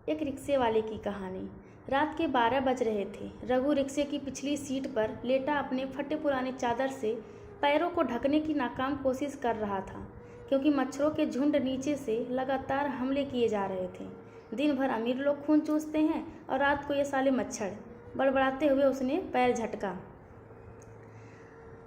एक रिक्शे वाले की कहानी। रात के 12 बज रहे थे। रघु रिक्शे की पिछली सीट पर लेटा अपने फटे पुराने चादर से पैरों को ढकने की नाकाम कोशिश कर रहा था, क्योंकि मच्छरों के झुंड नीचे से लगातार हमले किए जा रहे थे। दिन भर अमीर लोग खून चूसते हैं और रात को ये साले मच्छर। बड़बड़ाते हुए उसने पैर झटका।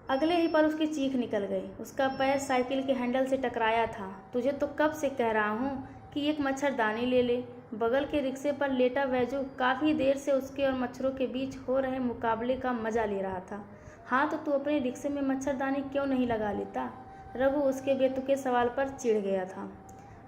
अगले ही पल उसकी चीख निकल गई। उसका पैर साइकिल के हैंडल से टकराया था। तुझे तो कब से कह रहा हूँ कि एक मच्छरदानी ले ले। बगल के रिक्शे पर लेटा बैजू काफ़ी देर से उसके और मच्छरों के बीच हो रहे मुकाबले का मजा ले रहा था। हाँ, तो तू अपने रिक्शे में मच्छरदानी क्यों नहीं लगा लेता? रघु उसके बेतुके सवाल पर चिढ़ गया था।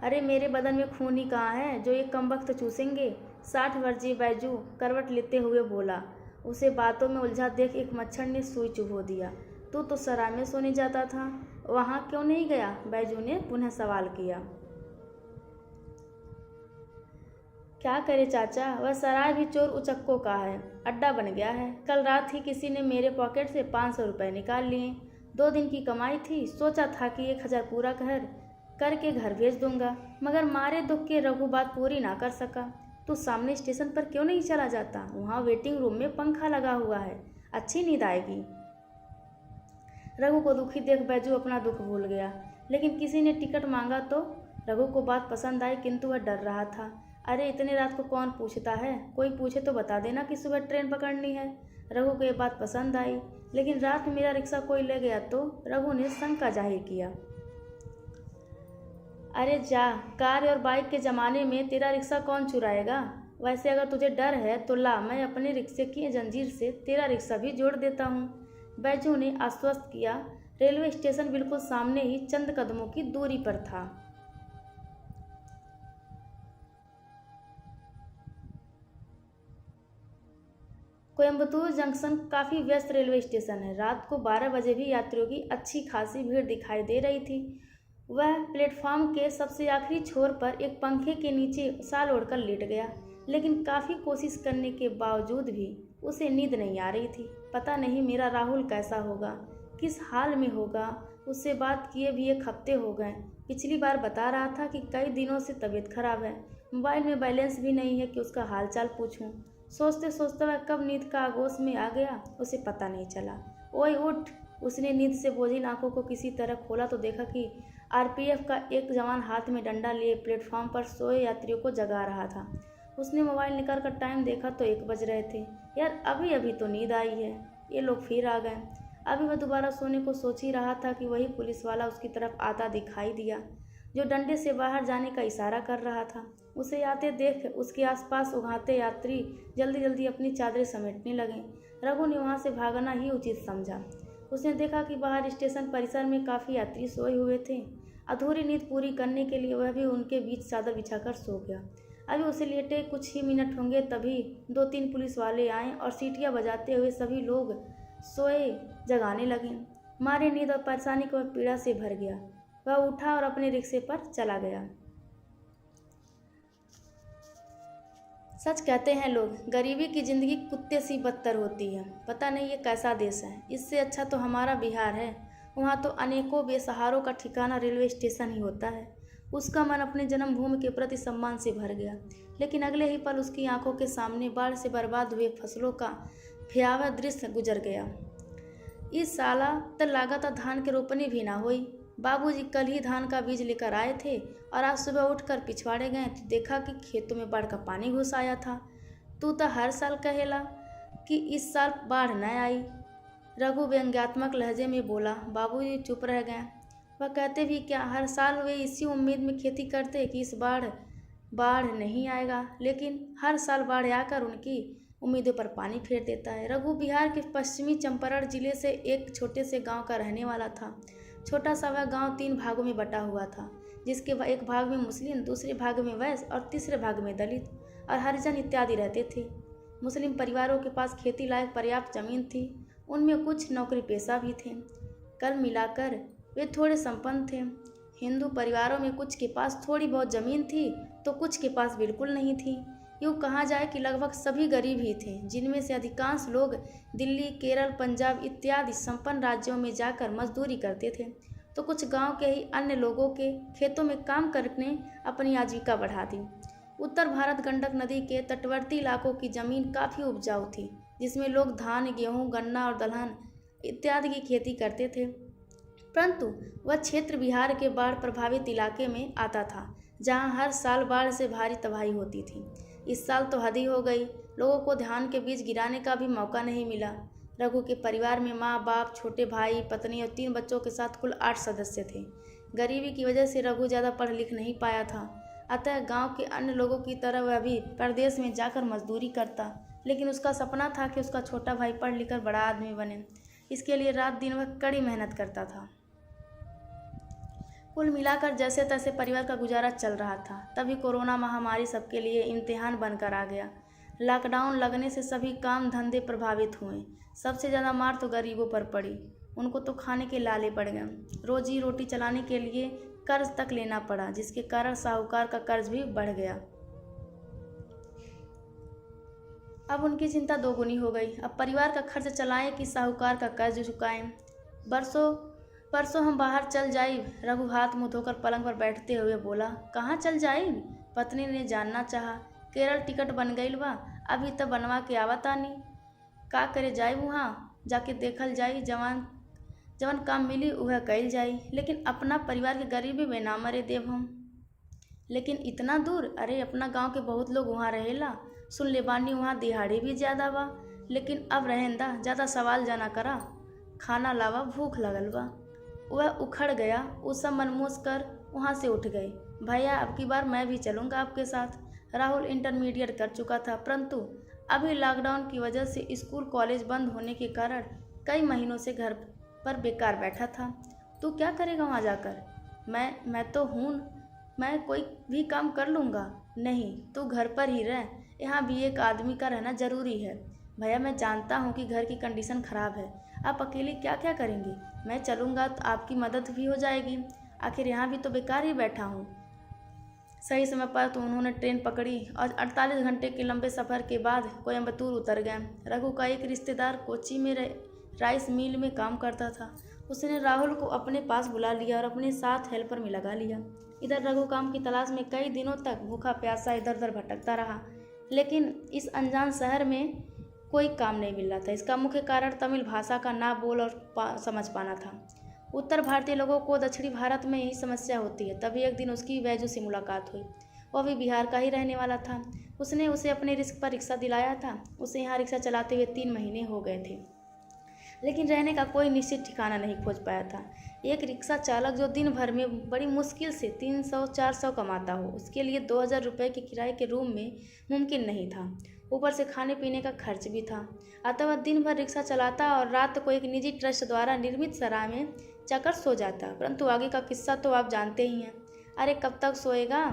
अरे मेरे बदन में खून ही कहाँ है जो एक कमबख्त चूसेंगे? 60 वर्षीय बैजू करवट लेते हुए बोला। उसे बातों में उलझा देख एक मच्छर ने सुई चुभो दिया। तू तो सराय में सोने जाता था, वहाँ क्यों नहीं गया? बैजू ने पुनः सवाल किया। क्या करे चाचा, वह सराय भी चोर उचक्कों का है, अड्डा बन गया है। कल रात ही किसी ने मेरे पॉकेट से 500 रुपये निकाल लिए। 2 दिन की कमाई थी, सोचा था कि 1000 पूरा करके घर भेज दूंगा, मगर मारे दुख के रघु बात पूरी ना कर सका। तू सामने स्टेशन पर क्यों नहीं चला जाता? वहाँ वेटिंग रूम में पंखा लगा हुआ है, अच्छी नींद आएगी। रघु को दुखी देख बैजू अपना दुख भूल गया। लेकिन किसी ने टिकट मांगा तो रघु को बात पसंद आई, किंतु वह डर रहा था। अरे इतने रात को कौन पूछता है? कोई पूछे तो बता देना कि सुबह ट्रेन पकड़नी है। रघु को यह बात पसंद आई, लेकिन रात में मेरा रिक्शा कोई ले गया तो? रघु ने शंका जाहिर किया। अरे जा, कार और बाइक के ज़माने में तेरा रिक्शा कौन चुराएगा? वैसे अगर तुझे डर है तो ला, मैं अपने रिक्शे की जंजीर से तेरा रिक्शा भी जोड़ देता हूँ, बैजू ने आश्वस्त किया। रेलवे स्टेशन बिल्कुल सामने ही चंद कदमों की दूरी पर था। कोयम्बतूर जंक्शन काफ़ी व्यस्त रेलवे स्टेशन है। रात को 12 बजे भी यात्रियों की अच्छी खासी भीड़ दिखाई दे रही थी। वह प्लेटफॉर्म के सबसे आखिरी छोर पर एक पंखे के नीचे शाल ओढ़कर लेट गया, लेकिन काफ़ी कोशिश करने के बावजूद भी उसे नींद नहीं आ रही थी। पता नहीं मेरा राहुल कैसा होगा, किस हाल में होगा। उससे बात किए भी 1 हफ्ते हो गए। पिछली बार बता रहा था कि कई दिनों से तबीयत खराब है। मोबाइल में बैलेंस भी नहीं है कि उसका हालचाल पूछूं। सोचते सोचते वह कब नींद का आगोश में आ गया, उसे पता नहीं चला। ओए उठ! उसने नींद से बोझिल आंखों को किसी तरह खोला तो देखा कि आरपीएफ का एक जवान हाथ में डंडा लिए प्लेटफॉर्म पर सोए यात्रियों को जगा रहा था। उसने मोबाइल निकाल कर टाइम देखा तो 1 बज रहे थे। यार, अभी अभी तो नींद आई है, ये लोग फिर आ गए। अभी वह दोबारा सोने को सोच ही रहा था कि वही पुलिस वाला उसकी तरफ आता दिखाई दिया, जो डंडे से बाहर जाने का इशारा कर रहा था। उसे आते देख उसके आसपास उघाते यात्री जल्दी जल्दी अपनी चादरें समेटने लगे। रघु ने वहाँ से भागना ही उचित समझा। उसने देखा कि बाहर स्टेशन परिसर में काफ़ी यात्री सोए हुए थे। अधूरी नींद पूरी करने के लिए वह भी उनके बीच चादर बिछाकर सो गया। अभी उसे लेटे कुछ ही मिनट होंगे तभी 2-3 पुलिस वाले आए और सीटियाँ बजाते हुए सभी लोग सोए जगाने लगे। मारे नींद और परेशानी को पीड़ा से भर गया। वह उठा और अपने रिक्शे पर चला गया। सच कहते हैं लोग, गरीबी की जिंदगी कुत्ते सी बदतर होती है। पता नहीं ये कैसा देश है। इससे अच्छा तो हमारा बिहार है। वहाँ तो अनेकों बेसहारों का ठिकाना रेलवे स्टेशन ही होता है। उसका मन अपने जन्मभूमि के प्रति सम्मान से भर गया, लेकिन अगले ही पल उसकी आंखों के सामने बाढ़ से बर्बाद हुए फसलों का भयावह दृश्य गुजर गया। इस साला त लागत धान के रोपनी भी ना हुई। बाबूजी कल ही धान का बीज लेकर आए थे और आज सुबह उठकर पिछवाड़े गए तो देखा कि खेतों में बाढ़ का पानी घुस आया था। तू तो हर साल कहेला कि इस साल बाढ़ न आई, रघु व्यंग्यात्मक लहजे में बोला। बाबूजी चुप रह गए। वह कहते भी क्या, हर साल वे इसी उम्मीद में खेती करते कि इस बाढ़ नहीं आएगा, लेकिन हर साल बाढ़ आकर उनकी उम्मीदों पर पानी फेर देता है। रघु बिहार के पश्चिमी चंपारण जिले से एक छोटे से गांव का रहने वाला था। छोटा सा वह गांव 3 भागों में बटा हुआ था, जिसके एक भाग में मुस्लिम, दूसरे भाग में वैश्य और तीसरे भाग में दलित और हरिजन इत्यादि रहते थे। मुस्लिम परिवारों के पास खेती लायक पर्याप्त जमीन थी। उनमें कुछ नौकरी पेशा भी थे। कल मिलाकर वे थोड़े संपन्न थे। हिंदू परिवारों में कुछ के पास थोड़ी बहुत जमीन थी तो कुछ के पास बिल्कुल नहीं थी। यूँ कहा जाए कि लगभग सभी गरीब ही थे, जिनमें से अधिकांश लोग दिल्ली, केरल, पंजाब इत्यादि संपन्न राज्यों में जाकर मजदूरी करते थे, तो कुछ गांव के ही अन्य लोगों के खेतों में काम करने अपनी आजीविका बढ़ा दी। उत्तर भारत गंडक नदी के तटवर्ती इलाकों की जमीन काफ़ी उपजाऊ थी, जिसमें लोग धान, गेहूं, गन्ना और दलहन इत्यादि की खेती करते थे। परंतु वह क्षेत्र बिहार के बाढ़ प्रभावित इलाके में आता था, जहां हर साल बाढ़ से भारी तबाही होती थी। इस साल तो हद ही हो गई, लोगों को धान के बीज गिराने का भी मौका नहीं मिला। रघु के परिवार में माँ, बाप, छोटे भाई, पत्नी और 3 बच्चों के साथ कुल 8 सदस्य थे। गरीबी की वजह से रघु ज़्यादा पढ़ लिख नहीं पाया था, अतः गांव के अन्य लोगों की तरह वह भी परदेश में जाकर मजदूरी करता। लेकिन उसका सपना था कि उसका छोटा भाई पढ़ लिख कर बड़ा आदमी बने। इसके लिए रात दिन वह कड़ी मेहनत करता था। कुल मिलाकर जैसे तैसे परिवार का गुजारा चल रहा था। तभी कोरोना महामारी सबके लिए इम्तिहान बनकर आ गया। लॉकडाउन लगने से सभी काम धंधे प्रभावित हुए। सबसे ज़्यादा मार तो गरीबों पर पड़ी। उनको तो खाने के लाले पड़ गए। रोजी रोटी चलाने के लिए कर्ज तक लेना पड़ा, जिसके कारण साहूकार का कर्ज भी बढ़ गया। अब उनकी चिंता दोगुनी हो गई। अब परिवार का खर्च चलाएं कि साहूकार का कर्ज चुकाएं। परसों हम बाहर चल जाई। रघु हाथ मुंह धोकर पलंग पर बैठते हुए बोला। कहाँ चल जाई? पत्नी ने जानना चाहा। केरल टिकट बन गईल बा, अभी तक बनवा के आवतानी। का करे जाई, वहाँ जाके देखल जाई। जवन काम मिली वह कईल जाई, लेकिन अपना परिवार के गरीबी में ना मरे देव हम। लेकिन इतना दूर? अरे अपना गांव के बहुत लोग वहाँ रहेला। सुन ले बानी वहाँ दिहाड़ी भी ज़्यादा बा। लेकिन अब रहेंदा, ज़्यादा सवाल जाना करा। खाना लावा, भूख लगल बा। वह उखड़ गया। उस सब मनमोज कर वहाँ से उठ गए। भैया अब की बार मैं भी चलूँगा आपके साथ। राहुल इंटरमीडिएट कर चुका था, परंतु अभी लॉकडाउन की वजह से स्कूल कॉलेज बंद होने के कारण कई महीनों से घर पर बेकार बैठा था। तू क्या करेगा वहाँ जाकर? मैं तो हूँ, मैं कोई भी काम कर लूँगा। नहीं, तू घर पर ही रह। यहाँ भी एक आदमी का रहना ज़रूरी है। भैया मैं जानता हूँ कि घर की कंडीशन ख़राब है, आप अकेले क्या क्या करेंगे। मैं चलूँगा तो आपकी मदद भी हो जाएगी। आखिर यहाँ भी तो बेकार ही बैठा हूँ। सही समय पर तो उन्होंने ट्रेन पकड़ी और 48 घंटे के लंबे सफ़र के बाद कोयम्बतूर उतर गए। रघु का एक रिश्तेदार कोच्चि में राइस मिल में काम करता था। उसने राहुल को अपने पास बुला लिया और अपने साथ हेल्पर में लगा लिया। इधर रघु काम की तलाश में कई दिनों तक भूखा प्यासा इधर उधर भटकता रहा, लेकिन इस अनजान शहर में कोई काम नहीं मिल रहा था। इसका मुख्य कारण तमिल भाषा का ना बोल और समझ पाना था। उत्तर भारतीय लोगों को दक्षिणी भारत में यही समस्या होती है। तभी एक दिन उसकी बैजू से मुलाकात हुई। वह भी बिहार का ही रहने वाला था। उसने उसे अपने रिस्क पर रिक्शा दिलाया था। उसे यहाँ रिक्शा चलाते हुए 3 महीने हो गए थे, लेकिन रहने का कोई निश्चित ठिकाना नहीं खोज पाया था। एक रिक्शा चालक जो दिन भर में बड़ी मुश्किल से 300-400 कमाता हो, उसके लिए 2000 रुपये के किराए के रूम में मुमकिन नहीं था। ऊपर से खाने पीने का खर्च भी था। अतः वह दिन भर रिक्शा चलाता और रात को एक निजी ट्रस्ट द्वारा निर्मित सराय में जाकर सो जाता। परंतु आगे का किस्सा तो आप जानते ही हैं। अरे कब तक सोएगा?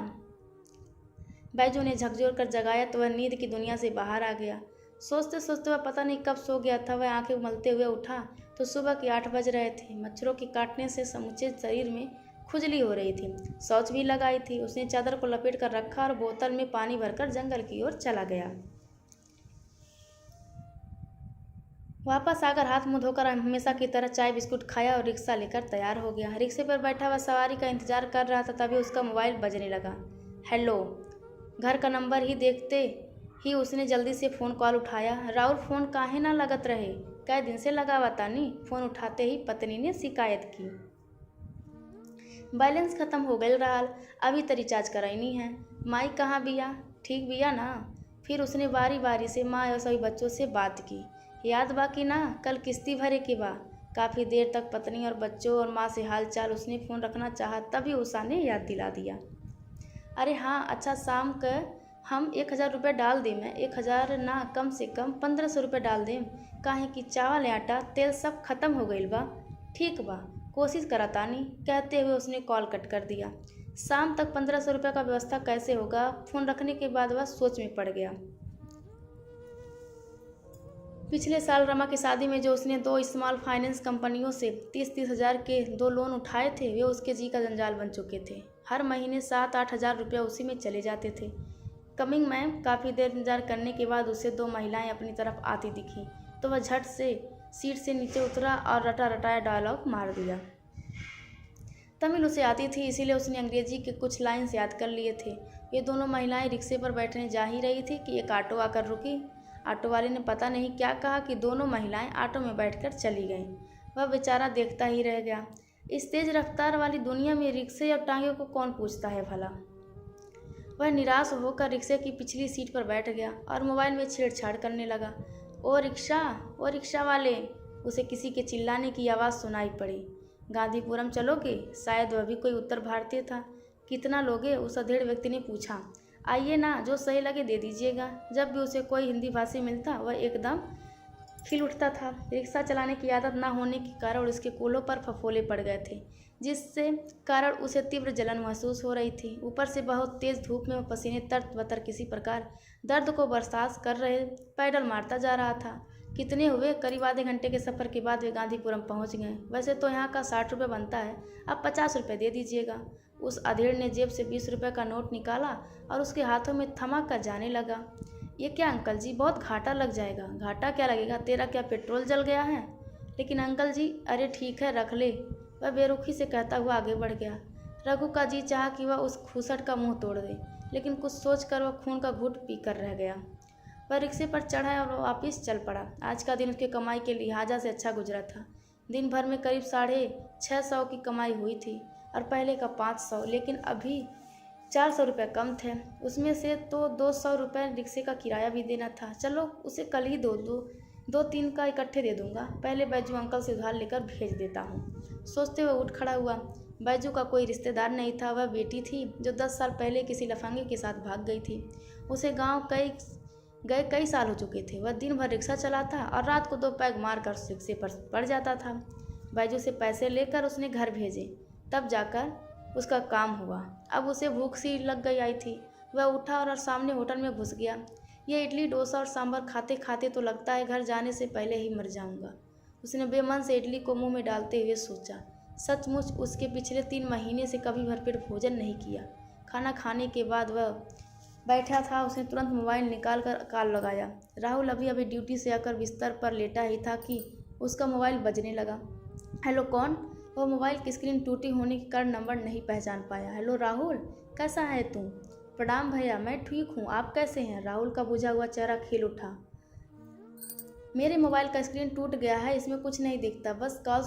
बैजू ने झकझोर कर जगाया तो वह नींद की दुनिया से बाहर आ गया। सोचते सोचते वह पता नहीं कब सो गया था। वह आंखें मलते हुए उठा तो सुबह के 8 बज रहे थे। मच्छरों के काटने से समूचे शरीर में खुजली हो रही थी। शौच भी लगाई थी। उसने चादर को लपेट कर रखा और बोतल में पानी भरकर जंगल की ओर चला गया। वापस आकर हाथ मुंह धोकर हमेशा की तरह चाय बिस्कुट खाया और रिक्शा लेकर तैयार हो गया। रिक्शे पर बैठा हुआ सवारी का इंतजार कर रहा था, तभी उसका मोबाइल बजने लगा। हेलो। घर का नंबर ही देखते ही उसने जल्दी से फ़ोन कॉल उठाया। राहुल फ़ोन काहे ना लगत रहे, कई दिन से लगा बतानी। फ़ोन उठाते ही पत्नी ने शिकायत की, बैलेंस ख़त्म हो गई राहुल, अभी तो रिचार्ज कराई है। माई कहाँ बिया? ठीक बिया ना? फिर उसने बारी बारी से माँ और सभी बच्चों से बात की। याद बा कि ना, कल किस्ती भरे के बा। काफ़ी देर तक पत्नी और बच्चों और माँ से हाल चाल उसने फ़ोन रखना चाहा, तभी उषा ने याद दिला दिया। अरे हाँ, अच्छा शाम का हम 1000 रुपये डाल दें। मैं 1000 ना, कम से कम 1500 रुपये डाल दें। काहे कि चावल आटा तेल सब खत्म हो गई बा। ठीक बा, कोशिश करा तानी, कहते हुए उसने कॉल कट कर दिया। शाम तक 1500 रुपये का व्यवस्था कैसे होगा? फ़ोन रखने के बाद वह सोच में पड़ गया। पिछले साल रमा की शादी में जो उसने 2 स्मॉल फाइनेंस कंपनियों से 30-30 हज़ार के 2 लोन उठाए थे, वे उसके जी का जंजाल बन चुके थे। हर महीने 7-8 हज़ार रुपये उसी में चले जाते थे। कमिंग में काफ़ी देर इंतजार करने के बाद उसे 2 महिलाएं अपनी तरफ आती दिखी तो वह झट से सीट से नीचे उतरा और रटा रटाया डायलॉग मार दिया। तमिल उसे आती थी, इसीलिए उसने अंग्रेजी के कुछ लाइन्स याद कर लिए थे। ये दोनों महिलाएं रिक्शे पर बैठने जा ही रही थी कि एक ऑटो आकर रुकी। ऑटो वाले ने पता नहीं क्या कहा कि दोनों महिलाएं ऑटो में बैठकर चली गईं। वह बेचारा देखता ही रह गया। इस तेज रफ्तार वाली दुनिया में रिक्शे और टांगे को कौन पूछता है भला। वह निराश होकर रिक्शे की पिछली सीट पर बैठ गया और मोबाइल में छेड़छाड़ करने लगा। ओ रिक्शा वाले, उसे किसी के चिल्लाने की आवाज़ सुनाई पड़ी। गांधीपुरम चलोगे? शायद वह भी कोई उत्तर भारतीय था। कितना लोगे? उस अधेड़ व्यक्ति ने पूछा। आइए ना, जो सही लगे दे दीजिएगा। जब भी उसे कोई हिंदी भाषी मिलता वह एकदम खिल उठता था। रिक्शा चलाने की आदत न होने के कारण उसके कूल्हों पर फफोले पड़ गए थे, जिससे कारण उसे तीव्र जलन महसूस हो रही थी। ऊपर से बहुत तेज धूप में वह पसीने तर किसी प्रकार दर्द को बर्दाश्त कर रहे पैडल मारता जा रहा था। कितने हुए? करीब आधे घंटे के सफ़र के बाद वे गांधीपुरम पहुंच गए। वैसे तो यहाँ का 60 रुपये बनता है, अब 50 रुपये दे दीजिएगा। उस अधेड़ ने जेब से 20 रुपये का नोट निकाला और उसके हाथों में थमा कर जाने लगा। ये क्या अंकल जी, बहुत घाटा लग जाएगा। घाटा क्या लगेगा, तेरा क्या पेट्रोल जल गया है? लेकिन अंकल जी, अरे ठीक है रख ले, वह बेरुखी से कहता हुआ आगे बढ़ गया। रघु का जी चाहा कि वह उस खूसट का मुंह तोड़ दे, लेकिन कुछ सोचकर वह खून का घूंट पी कर रह गया। वह रिक्शे पर चढ़ा और वापिस चल पड़ा। आज का दिन उसके कमाई के लिहाजा से अच्छा गुजरा था। दिन भर में करीब 650 की कमाई हुई थी और पहले का 500, लेकिन अभी 400 रुपये कम थे। उसमें से तो 200 रुपये रिक्शे का किराया भी देना था। चलो उसे कल ही 2-3 का इकट्ठे दे दूंगा। पहले बैजू अंकल से उधार लेकर भेज देता हूँ। सोचते हुए उठ खड़ा हुआ। बैजू का कोई रिश्तेदार नहीं था, वह बेटी थी जो 10 साल पहले किसी लफंगे के साथ भाग गई थी। उसे गाँव गए कई साल हो चुके थे। वह दिन भर रिक्शा चलाता और रात को 2 पैग मार कर रिक्शे पर पड़ जाता था। बैजू से पैसे लेकर उसने घर भेजे, तब जाकर उसका काम हुआ। अब उसे भूख सी लग गई आई थी। वह उठा और सामने होटल में घुस गया। ये इडली डोसा और सांभर खाते खाते तो लगता है घर जाने से पहले ही मर जाऊंगा। उसने बेमन से इडली को मुंह में डालते हुए सोचा। सचमुच उसके पिछले 3 महीने से कभी भरपेट भोजन नहीं किया। खाना खाने के बाद वह बैठा था। उसने तुरंत मोबाइल निकाल कर कॉल लगाया। राहुल अभी ड्यूटी से आकर बिस्तर पर लेटा ही था कि उसका मोबाइल बजने लगा। हेलो, कौन? वह मोबाइल की स्क्रीन टूटी होने के कारण नंबर नहीं पहचान पाया। हेलो राहुल, कैसा है तू? प्रणाम भैया, मैं ठीक हूँ, आप कैसे हैं? राहुल का बुझा हुआ चेहरा खिल उठा। मेरे मोबाइल का स्क्रीन टूट गया है, इसमें कुछ नहीं दिखता, बस कॉल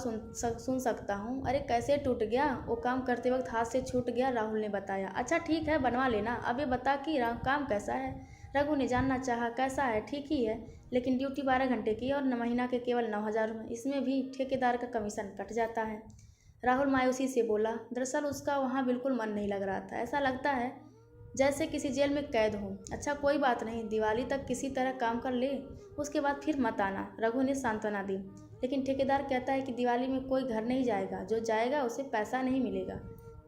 सुन सकता हूँ। अरे कैसे टूट गया? वो काम करते वक्त हाथ से छूट गया, राहुल ने बताया। अच्छा ठीक है, बनवा लेना। अब ये बता कि काम कैसा है? रघु ने जानना चाहा। कैसा है? ठीक ही है, लेकिन ड्यूटी 12 घंटे की और महीना के केवल 9,000 रुपये, इसमें भी ठेकेदार का कमीशन कट जाता है। राहुल मायूसी से बोला। दरअसल उसका वहाँ बिल्कुल मन नहीं लग रहा था। ऐसा लगता है जैसे किसी जेल में कैद हो। अच्छा कोई बात नहीं, दिवाली तक किसी तरह काम कर ले, उसके बाद फिर मत आना, रघु ने सांत्वना दी। लेकिन ठेकेदार कहता है कि दिवाली में कोई घर नहीं जाएगा, जो जाएगा उसे पैसा नहीं मिलेगा।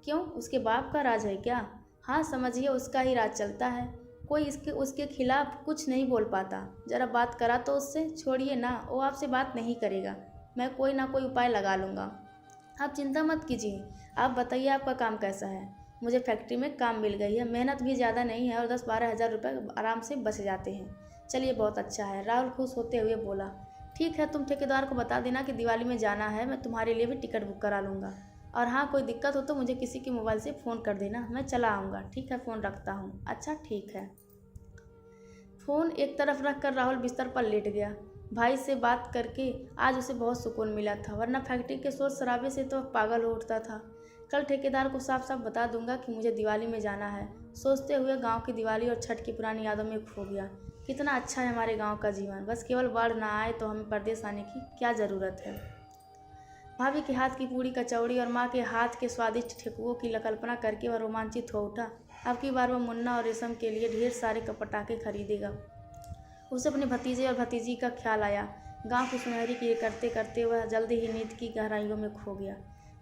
क्यों? उसके बाप का राज है क्या? हाँ समझिए, उसका ही राज चलता है। कोई उसके खिलाफ कुछ नहीं बोल पाता। जरा बात करा तो उससे। छोड़िए ना, वो आपसे बात नहीं करेगा, मैं कोई ना कोई उपाय लगा लूँगा, आप चिंता मत कीजिए। आप बताइए आपका काम कैसा है? मुझे फैक्ट्री में काम मिल गई है, मेहनत भी ज़्यादा नहीं है और 10-12 हज़ार रुपये आराम से बच जाते हैं। चलिए बहुत अच्छा है, राहुल खुश होते हुए बोला। ठीक है, तुम ठेकेदार को बता देना कि दिवाली में जाना है, मैं तुम्हारे लिए भी टिकट बुक करा लूँगा। और हाँ, कोई दिक्कत हो तो मुझे किसी के मोबाइल से फ़ोन कर देना, मैं चला आऊँगा। ठीक है, फ़ोन रखता हूँ। अच्छा ठीक है। फ़ोन एक तरफ रख कर राहुल बिस्तर पर लेट गया। भाई से बात करके आज उसे बहुत सुकून मिला था, वरना फैक्ट्री के शोर शराबे से तो पागल हो उठता था। कल ठेकेदार को साफ साफ बता दूंगा कि मुझे दिवाली में जाना है। सोचते हुए गांव की दिवाली और छठ की पुरानी यादों में खो गया। कितना अच्छा है हमारे गांव का जीवन, बस केवल बाढ़ ना आए तो हमें परदेश आने की क्या ज़रूरत है। भाभी के हाथ की पूड़ी कचौड़ी और माँ के हाथ के स्वादिष्ट ठेकुओं की कल्पना करके वह रोमांचित हो उठा। अब की बार वह मुन्ना और रेशम के लिए ढेर सारे पटाखे खरीदेगा। उसे अपने भतीजे और भतीजी का ख्याल आया। गांव की सुनहरी की करते करते वह जल्द ही नींद की गहराइयों में खो गया।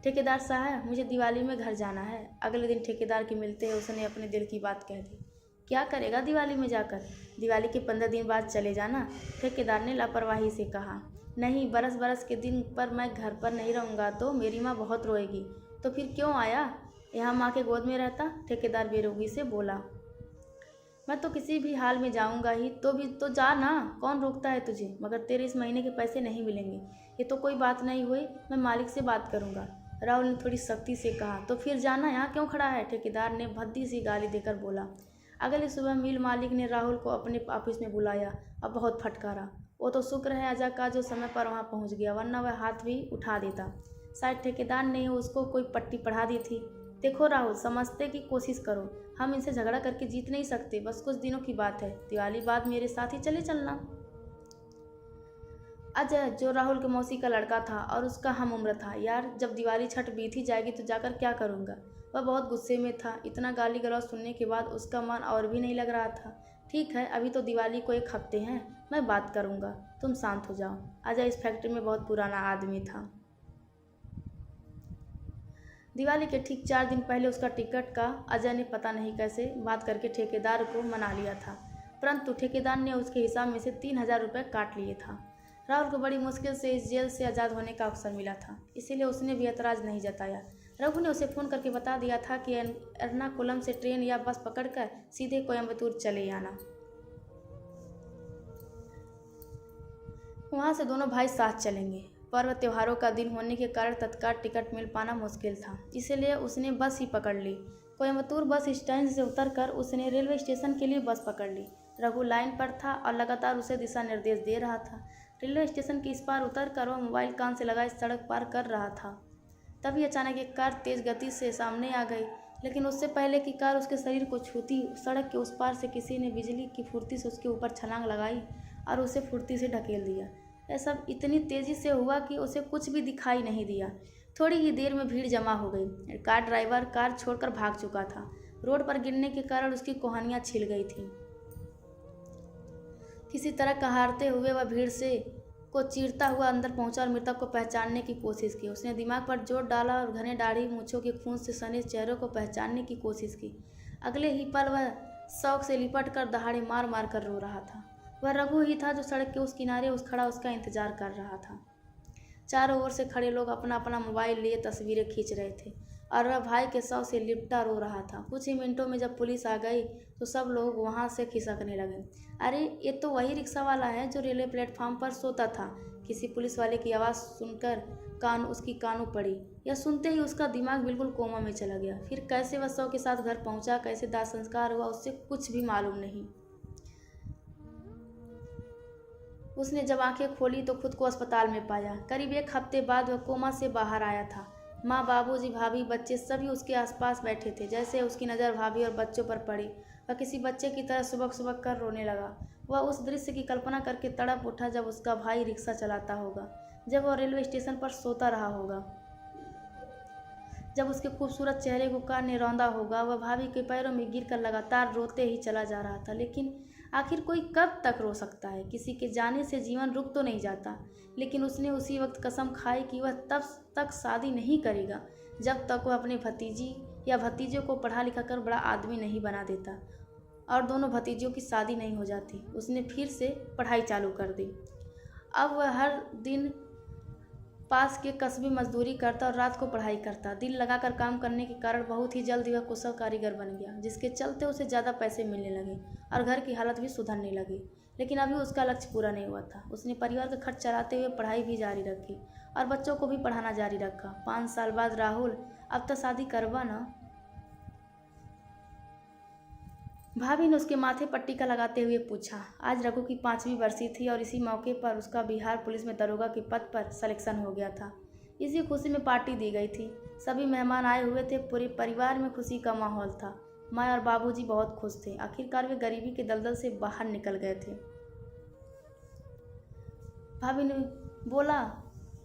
ठेकेदार साहब, मुझे दिवाली में घर जाना है। अगले दिन ठेकेदार के मिलते ही उसने अपने दिल की बात कह दी। क्या करेगा दिवाली में जाकर? दिवाली के 15 दिन बाद चले जाना, ठेकेदार ने लापरवाही से कहा। नहीं, बरस के दिन पर मैं घर पर नहीं रहूँगा तो मेरी माँ बहुत रोएगी। तो फिर क्यों आया? यहाँ माँ के गोद में रहता, ठेकेदार बेरोगी से बोला। मैं तो किसी भी हाल में जाऊंगा ही, तो भी तो जा ना, कौन रोकता है तुझे? मगर तेरे इस महीने के पैसे नहीं मिलेंगे। ये तो कोई बात नहीं हुई, मैं मालिक से बात करूंगा। राहुल ने थोड़ी सख्ती से कहा। तो फिर जाना, यहाँ क्यों खड़ा है? ठेकेदार ने भद्दी सी गाली देकर बोला। अगली सुबह मिल मालिक ने राहुल को अपने ऑफिस में बुलाया और बहुत फटकारा। वो तो शुक्र है अजय का जो समय पर वहाँ पहुँच गया, वरना वह हाथ भी उठा देता। शायद ठेकेदार ने उसको कोई पट्टी पढ़ा दी थी। देखो राहुल, समझते की कोशिश करो, हम इनसे झगड़ा करके जीत नहीं सकते, बस कुछ दिनों की बात है, दिवाली बाद मेरे साथ ही चले चलना। अजय, जो राहुल के मौसी का लड़का था और उसका हम उम्र था, यार जब दिवाली छठ बीत ही जाएगी तो जाकर क्या करूँगा। वह बहुत गुस्से में था। इतना गाली गलौज सुनने के बाद उसका मन और भी नहीं लग रहा था। ठीक है, अभी तो दिवाली को 1 हफ्ते हैं, मैं बात करूँगा, तुम शांत हो जाओ। अजय इस फैक्ट्री में बहुत पुराना आदमी था। दिवाली के ठीक 4 दिन पहले उसका टिकट का अजय ने पता नहीं कैसे बात करके ठेकेदार को मना लिया था, परंतु ठेकेदार ने उसके हिसाब में से 3000 रुपये काट लिए था। राहुल को बड़ी मुश्किल से इस जेल से आज़ाद होने का अवसर मिला था, इसीलिए उसने भी ऐतराज़ नहीं जताया। रघु ने उसे फ़ोन करके बता दिया था कि एर्नाकुलम से ट्रेन या बस पकड़कर सीधे कोयम्बतूर चले आना। वहाँ से दोनों भाई साथ चलेंगे। पर्व त्योहारों का दिन होने के कारण तत्काल टिकट मिल पाना मुश्किल था, इसीलिए उसने बस ही पकड़ ली। कोयम्बतूर बस स्टैंड से उतरकर उसने रेलवे स्टेशन के लिए बस पकड़ ली। रघु लाइन पर था और लगातार उसे दिशा निर्देश दे रहा था। रेलवे स्टेशन के इस पार उतरकर वह मोबाइल कान से लगाए सड़क पार कर रहा था। तभी अचानक एक कार तेज गति से सामने आ गई, लेकिन उससे पहले कि कार उसके शरीर को छूती, सड़क के उस पार से किसी ने बिजली की फुर्ती से उसके ऊपर छलांग लगाई और उसे फुर्ती से ढकेल दिया। यह सब इतनी तेज़ी से हुआ कि उसे कुछ भी दिखाई नहीं दिया। थोड़ी ही देर में भीड़ जमा हो गई। कार ड्राइवर कार छोड़कर भाग चुका था। रोड पर गिरने के कारण उसकी कोहनियाँ छिल गई थीं। किसी तरह कहारते हुए वह भीड़ से को चीरता हुआ अंदर पहुंचा और मृतक को पहचानने की कोशिश की। उसने दिमाग पर जोर डाला और घने दाढ़ी मूंछों के खून से सने चेहरों को पहचानने की कोशिश की। अगले ही पल वह शौक से लिपट कर दहाड़े मार मार कर रो रहा था। वह रघु ही था जो सड़क के उस किनारे खड़ा उसका इंतजार कर रहा था। चारों ओर से खड़े लोग अपना अपना मोबाइल लिए तस्वीरें खींच रहे थे और वह भाई के शव से लिपटा रो रहा था। कुछ ही मिनटों में जब पुलिस आ गई तो सब लोग वहां से खिसकने लगे। अरे, ये तो वही रिक्शा वाला है जो रेलवे प्लेटफॉर्म पर सोता था। किसी पुलिस वाले की आवाज़ सुनकर उसकी कानों पड़ी। यह सुनते ही उसका दिमाग बिल्कुल कोमा में चला गया। फिर कैसे वह शव के साथ घर पहुंचा, कैसे दाह संस्कार हुआ, उससे कुछ भी मालूम नहीं। उसने जब आंखें खोली तो खुद को अस्पताल में पाया। करीब 1 हफ्ते बाद वह कोमा से बाहर आया था। माँ, बाबूजी, भाभी, बच्चे सभी उसके आसपास बैठे थे। जैसे उसकी नज़र भाभी और बच्चों पर पड़ी, वह किसी बच्चे की तरह सुबक सुबक कर रोने लगा। वह उस दृश्य की कल्पना करके तड़प उठा जब उसका भाई रिक्शा चलाता होगा, जब वह रेलवे स्टेशन पर सोता रहा होगा, जब उसके खूबसूरत चेहरे को कार ने रौंदा होगा। वह भाभी के पैरों में गिरकर लगातार रोते ही चला जा रहा था। लेकिन आखिर कोई कब तक रो सकता है? किसी के जाने से जीवन रुक तो नहीं जाता, लेकिन उसने उसी वक्त कसम खाई कि वह तब तक शादी नहीं करेगा जब तक वह अपने भतीजी या भतीजों को पढ़ा लिखा कर बड़ा आदमी नहीं बना देता और दोनों भतीजियों की शादी नहीं हो जाती। उसने फिर से पढ़ाई चालू कर दी। अब वह हर दिन पास के कस्बे मजदूरी करता और रात को पढ़ाई करता। दिल लगाकर काम करने के कारण बहुत ही जल्द वह कुशल कारीगर बन गया, जिसके चलते उसे ज़्यादा पैसे मिलने लगे और घर की हालत भी सुधरने लगी। लेकिन अभी उसका लक्ष्य पूरा नहीं हुआ था। उसने परिवार का खर्च चलाते हुए पढ़ाई भी जारी रखी और बच्चों को भी पढ़ाना जारी रखा। 5 साल बाद राहुल, अब तो शादी करवा ना। भाभी ने उसके माथे पर टीका लगाते हुए पूछा। आज रघु की 5वीं बरसी थी और इसी मौके पर उसका बिहार पुलिस में दरोगा के पद पर सिलेक्शन हो गया था। इसी खुशी में पार्टी दी गई थी। सभी मेहमान आए हुए थे। पूरे परिवार में खुशी का माहौल था। माँ और बाबूजी बहुत खुश थे। आखिरकार वे गरीबी के दलदल से बाहर निकल गए थे। भाभी ने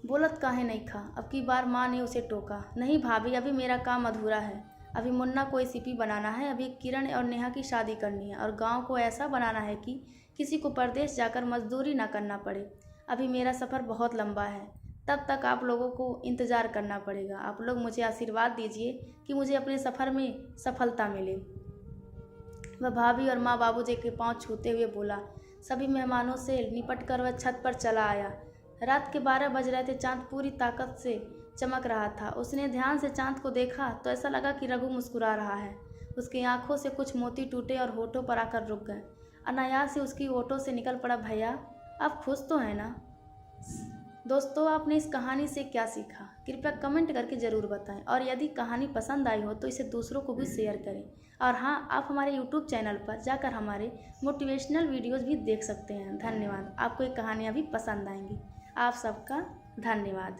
बोलत काहे नहीं खा। अब की बार माँ ने उसे टोका। नहीं भाभी, अभी मेरा काम अधूरा है। अभी मुन्ना को एसीपी बनाना है, अभी किरण और नेहा की शादी करनी है और गांव को ऐसा बनाना है कि किसी को परदेश जाकर मजदूरी ना करना पड़े। अभी मेरा सफ़र बहुत लंबा है, तब तक आप लोगों को इंतज़ार करना पड़ेगा। आप लोग मुझे आशीर्वाद दीजिए कि मुझे अपने सफ़र में सफलता मिले। वह भाभी और माँ बाबूजी के पांव छूते हुए बोला। सभी मेहमानों से निपट कर वह छत पर चला आया। रात के 12 बज रहे थे। चाँद पूरी ताकत से चमक रहा था। उसने ध्यान से चाँद को देखा तो ऐसा लगा कि रघु मुस्कुरा रहा है। उसकी आंखों से कुछ मोती टूटे और होठों पर आकर रुक गए। अनायास से उसकी होठों से निकल पड़ा, भैया आप खुश तो हैं ना? दोस्तों, आपने इस कहानी से क्या सीखा, कृपया कमेंट करके ज़रूर बताएं। और यदि कहानी पसंद आई हो तो इसे दूसरों को भी शेयर करें। और हाँ, आप हमारे यूट्यूब चैनल पर जाकर हमारे मोटिवेशनल वीडियोज़ भी देख सकते हैं। धन्यवाद। आपको ये कहानियाँ भी पसंद आएंगी। आप सबका धन्यवाद।